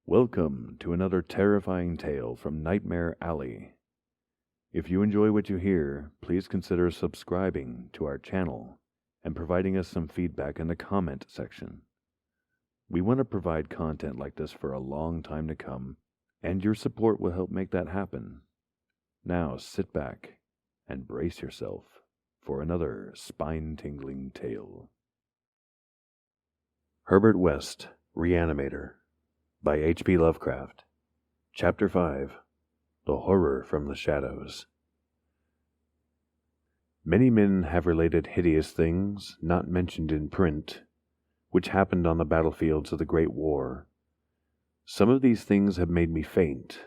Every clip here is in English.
Welcome to another terrifying tale from Nightmare Alley. If you enjoy what you hear, please consider subscribing to our channel and providing us some feedback in the comment section. We want to provide content like this for a long time to come, and your support will help make that happen. Now sit back and brace yourself for another spine-tingling tale. Herbert West, Reanimator, by H.P. Lovecraft. Chapter 5, The Horror from the Shadows. Many men have related hideous things, not mentioned in print, which happened on the battlefields of the Great War. Some of these things have made me faint,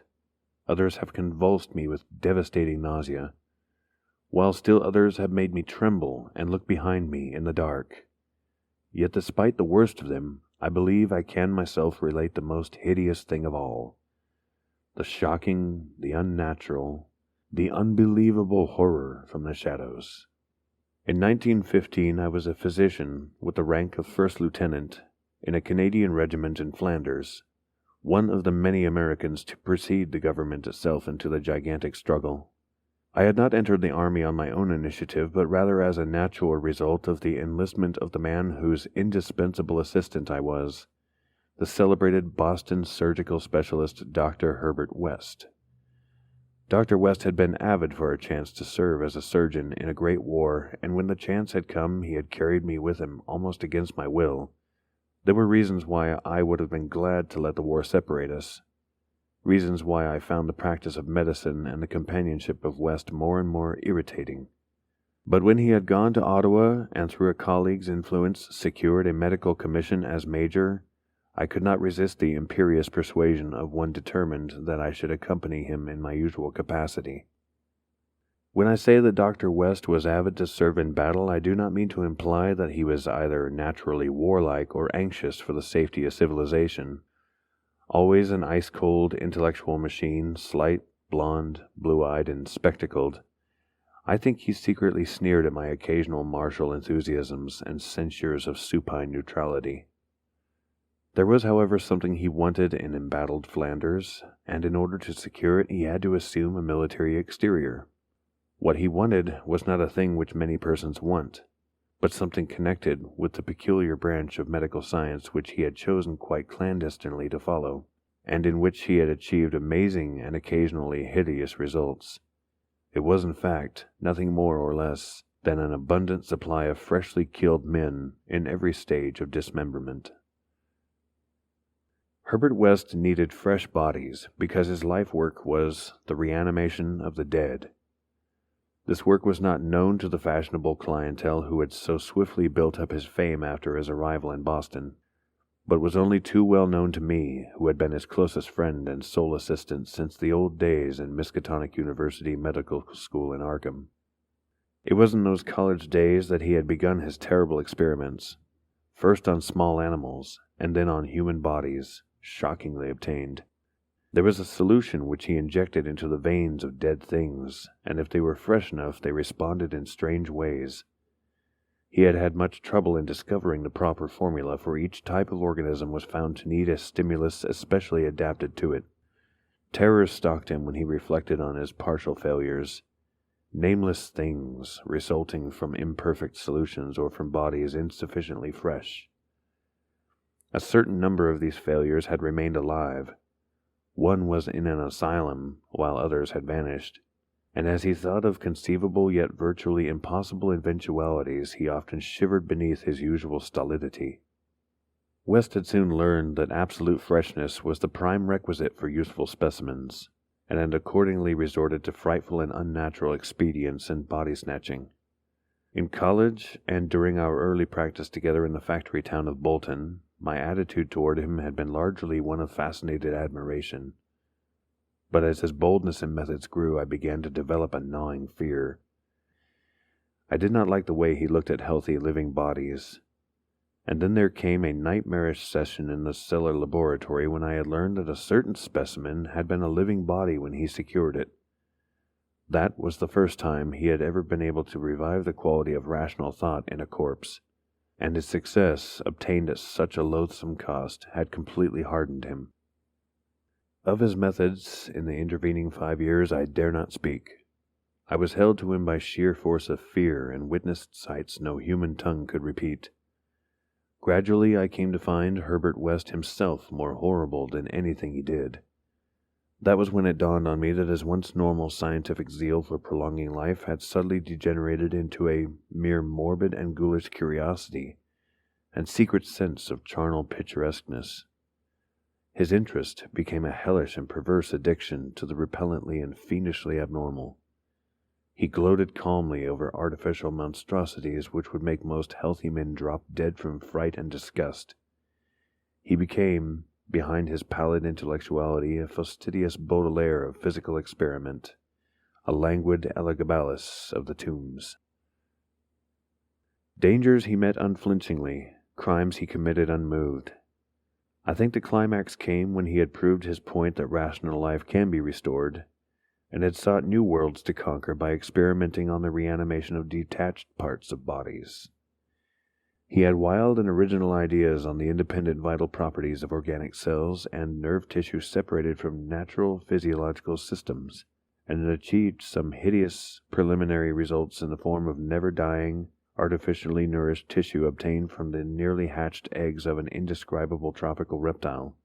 others have convulsed me with devastating nausea, while still others have made me tremble and look behind me in the dark. Yet despite the worst of them, I believe I can myself relate the most hideous thing of all, the shocking, the unnatural, the unbelievable horror from the shadows. In 1915, I was a physician with the rank of first lieutenant in a Canadian regiment in Flanders, one of the many Americans to precede the government itself into the gigantic struggle. I had not entered the army on my own initiative, but rather as a natural result of the enlistment of the man whose indispensable assistant I was, the celebrated Boston surgical specialist Dr. Herbert West. Dr. West had been avid for a chance to serve as a surgeon in a great war, and when the chance had come, he had carried me with him almost against my will. There were reasons why I would have been glad to let the war separate us. Reasons why I found the practice of medicine and the companionship of West more and more irritating. But when he had gone to Ottawa and through a colleague's influence secured a medical commission as major, I could not resist the imperious persuasion of one determined that I should accompany him in my usual capacity. When I say that Dr. West was avid to serve in battle, I do not mean to imply that he was either naturally warlike or anxious for the safety of civilization. Always an ice-cold intellectual machine, slight, blonde, blue-eyed, and spectacled, I think he secretly sneered at my occasional martial enthusiasms and censures of supine neutrality. There was, however, something he wanted in embattled Flanders, and in order to secure it he had to assume a military exterior. What he wanted was not a thing which many persons want, but something connected with the peculiar branch of medical science which he had chosen quite clandestinely to follow, and in which he had achieved amazing and occasionally hideous results. It was, in fact, nothing more or less than an abundant supply of freshly killed men in every stage of dismemberment. Herbert West needed fresh bodies because his life work was the reanimation of the dead. This work was not known to the fashionable clientele who had so swiftly built up his fame after his arrival in Boston, but was only too well known to me, who had been his closest friend and sole assistant since the old days in Miskatonic University Medical School in Arkham. It was in those college days that he had begun his terrible experiments, first on small animals, and then on human bodies, shockingly obtained. There was a solution which he injected into the veins of dead things, and if they were fresh enough, they responded in strange ways. He had had much trouble in discovering the proper formula, for each type of organism was found to need a stimulus especially adapted to it. Terror stalked him when he reflected on his partial failures, nameless things resulting from imperfect solutions or from bodies insufficiently fresh. A certain number of these failures had remained alive. One was in an asylum, while others had vanished, and as he thought of conceivable yet virtually impossible eventualities, he often shivered beneath his usual stolidity. West had soon learned that absolute freshness was the prime requisite for useful specimens, and had accordingly resorted to frightful and unnatural expedients in body-snatching. In college, and during our early practice together in the factory town of Bolton, my attitude toward him had been largely one of fascinated admiration. But as his boldness and methods grew, I began to develop a gnawing fear. I did not like the way he looked at healthy, living bodies. And then there came a nightmarish session in the cellar laboratory when I had learned that a certain specimen had been a living body when he secured it. That was the first time he had ever been able to revive the quality of rational thought in a corpse, and his success, obtained at such a loathsome cost, had completely hardened him. Of his methods in the intervening 5 years I dare not speak. I was held to him by sheer force of fear and witnessed sights no human tongue could repeat. Gradually I came to find Herbert West himself more horrible than anything he did. That was when it dawned on me that his once normal scientific zeal for prolonging life had subtly degenerated into a mere morbid and ghoulish curiosity and secret sense of charnel picturesqueness. His interest became a hellish and perverse addiction to the repellently and fiendishly abnormal. He gloated calmly over artificial monstrosities which would make most healthy men drop dead from fright and disgust. He became, behind his pallid intellectuality, a fastidious Baudelaire of physical experiment, a languid Elagabalus of the tombs. Dangers he met unflinchingly, crimes he committed unmoved. I think the climax came when he had proved his point that rational life can be restored, and had sought new worlds to conquer by experimenting on the reanimation of detached parts of bodies. He had wild and original ideas on the independent vital properties of organic cells and nerve tissue separated from natural physiological systems, and had achieved some hideous preliminary results in the form of never-dying, artificially nourished tissue obtained from the nearly hatched eggs of an indescribable tropical reptile.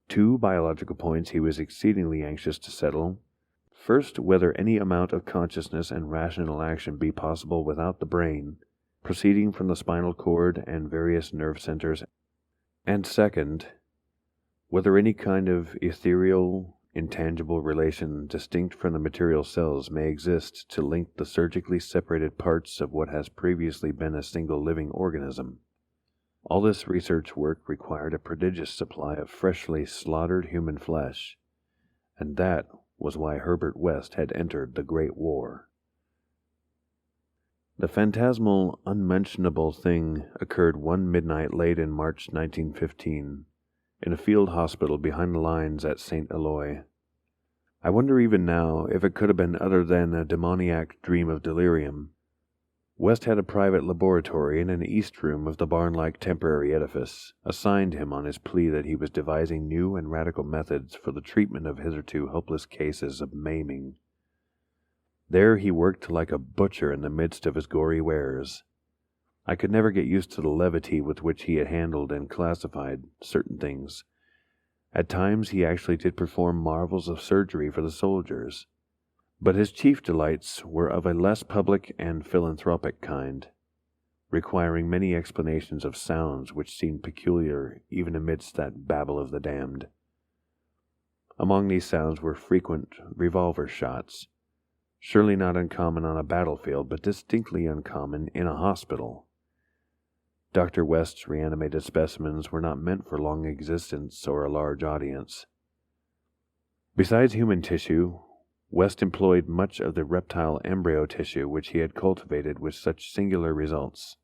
2 biological points he was exceedingly anxious to settle. First, whether any amount of consciousness and rational action be possible without the brain, proceeding from the spinal cord and various nerve centers, and second, whether any kind of ethereal, intangible relation distinct from the material cells may exist to link the surgically separated parts of what has previously been a single living organism. All this research work required a prodigious supply of freshly slaughtered human flesh, and that was why Herbert West had entered the Great War. The phantasmal, unmentionable thing occurred one midnight late in March 1915, in a field hospital behind the lines at St. Eloi. I wonder even now if it could have been other than a demoniac dream of delirium. West had a private laboratory in an east room of the barn-like temporary edifice, assigned him on his plea that he was devising new and radical methods for the treatment of hitherto hopeless cases of maiming. There he worked like a butcher in the midst of his gory wares. I could never get used to the levity with which he had handled and classified certain things. At times he actually did perform marvels of surgery for the soldiers. But his chief delights were of a less public and philanthropic kind, requiring many explanations of sounds which seemed peculiar even amidst that babble of the damned. Among these sounds were frequent revolver shots, surely not uncommon on a battlefield, but distinctly uncommon in a hospital. Dr. West's reanimated specimens were not meant for long existence or a large audience. Besides human tissue, West employed much of the reptile embryo tissue which he had cultivated with such singular results.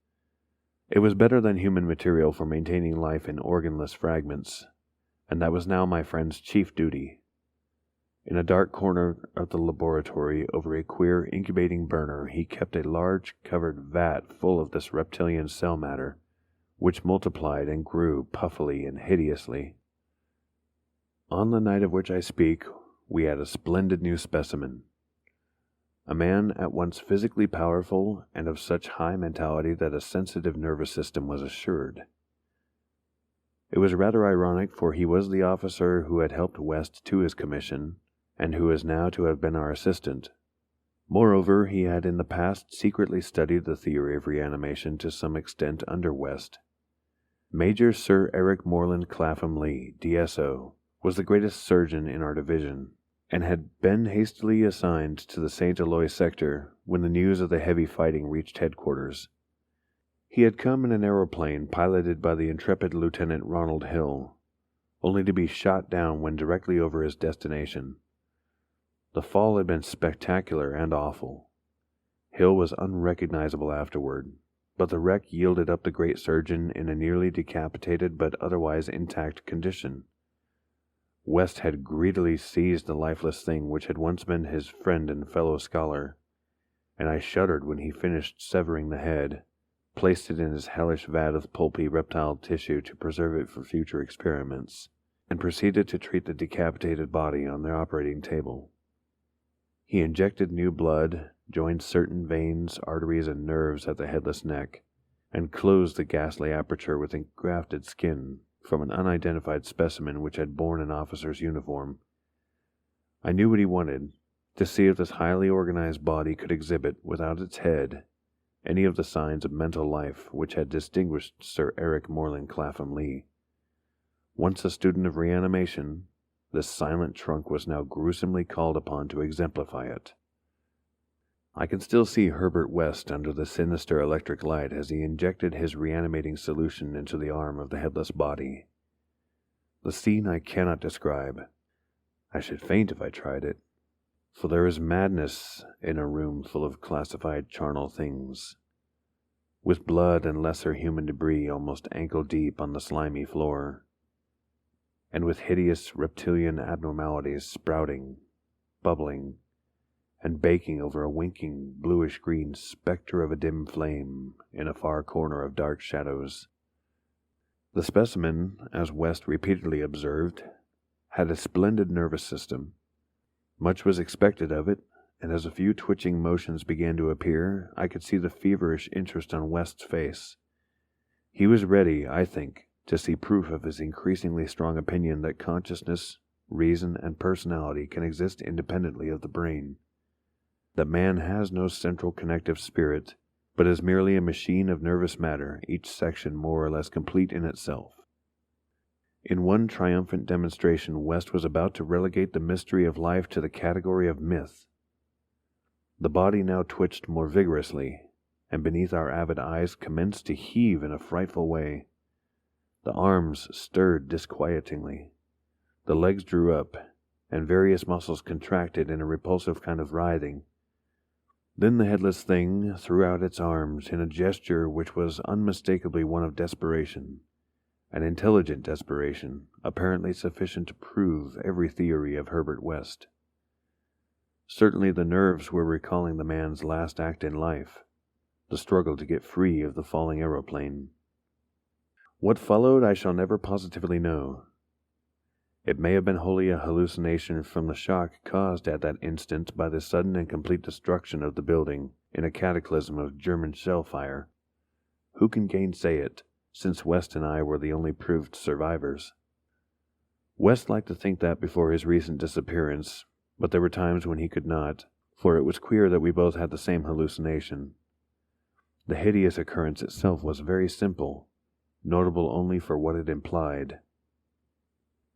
It was better than human material for maintaining life in organless fragments, and that was now my friend's chief duty. In a dark corner of the laboratory, over a queer incubating burner, he kept a large covered vat full of this reptilian cell matter, which multiplied and grew puffily and hideously. On the night of which I speak, we had a splendid new specimen. A man at once physically powerful and of such high mentality that a sensitive nervous system was assured. It was rather ironic, for he was the officer who had helped West to his commission, and who is now to have been our assistant. Moreover, he had in the past secretly studied the theory of reanimation to some extent under West. Major Sir Eric Moreland Clapham Lee, D.S.O., was the greatest surgeon in our division, and had been hastily assigned to the St. Eloi sector when the news of the heavy fighting reached headquarters. He had come in an aeroplane piloted by the intrepid Lieutenant Ronald Hill, only to be shot down when directly over his destination. The fall had been spectacular and awful. Hill was unrecognizable afterward, but the wreck yielded up the great surgeon in a nearly decapitated but otherwise intact condition. West had greedily seized the lifeless thing which had once been his friend and fellow scholar, and I shuddered when he finished severing the head, placed it in his hellish vat of pulpy reptile tissue to preserve it for future experiments, and proceeded to treat the decapitated body on the operating table. He injected new blood, joined certain veins, arteries, and nerves at the headless neck, and closed the ghastly aperture with engrafted skin from an unidentified specimen which had borne an officer's uniform. I knew what he wanted, to see if this highly organized body could exhibit, without its head, any of the signs of mental life which had distinguished Sir Eric Moreland Clapham Lee. Once a student of reanimation, this silent trunk was now gruesomely called upon to exemplify it. I can still see Herbert West under the sinister electric light as he injected his reanimating solution into the arm of the headless body. The scene I cannot describe. I should faint if I tried it, for there is madness in a room full of classified charnel things, with blood and lesser human debris almost ankle-deep on the slimy floor, and with hideous reptilian abnormalities sprouting, bubbling, and baking over a winking, bluish-green specter of a dim flame in a far corner of dark shadows. The specimen, as West repeatedly observed, had a splendid nervous system. Much was expected of it, and as a few twitching motions began to appear, I could see the feverish interest on West's face. He was ready, I think, to see proof of his increasingly strong opinion that consciousness, reason, and personality can exist independently of the brain. That man has no central connective spirit, but is merely a machine of nervous matter, each section more or less complete in itself. In one triumphant demonstration, West was about to relegate the mystery of life to the category of myth. The body now twitched more vigorously, and beneath our avid eyes commenced to heave in a frightful way. The arms stirred disquietingly. The legs drew up, and various muscles contracted in a repulsive kind of writhing. Then the headless thing threw out its arms in a gesture which was unmistakably one of desperation, an intelligent desperation, apparently sufficient to prove every theory of Herbert West. Certainly the nerves were recalling the man's last act in life, the struggle to get free of the falling aeroplane. What followed I shall never positively know. It may have been wholly a hallucination from the shock caused at that instant by the sudden and complete destruction of the building in a cataclysm of German shell fire. Who can gainsay it, since West and I were the only proved survivors? West liked to think that before his recent disappearance, but there were times when he could not, for it was queer that we both had the same hallucination. The hideous occurrence itself was very simple, notable only for what it implied.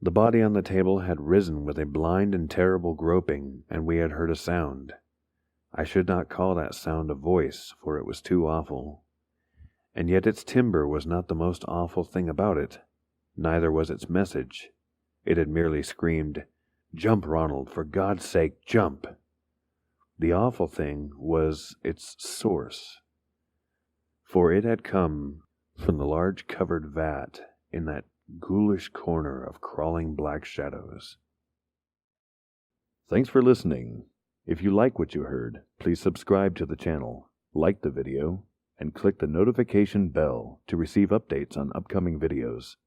The body on the table had risen with a blind and terrible groping, and we had heard a sound. I should not call that sound a voice, for it was too awful. And yet its timbre was not the most awful thing about it. Neither was its message. It had merely screamed, "Jump, Ronald, for God's sake, jump!" The awful thing was its source, for it had come from the large covered vat in that ghoulish corner of crawling black shadows. Thanks for listening. If you like what you heard, please subscribe to the channel, like the video, and click the notification bell to receive updates on upcoming videos.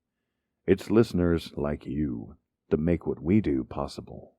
It's listeners like you that make what we do possible.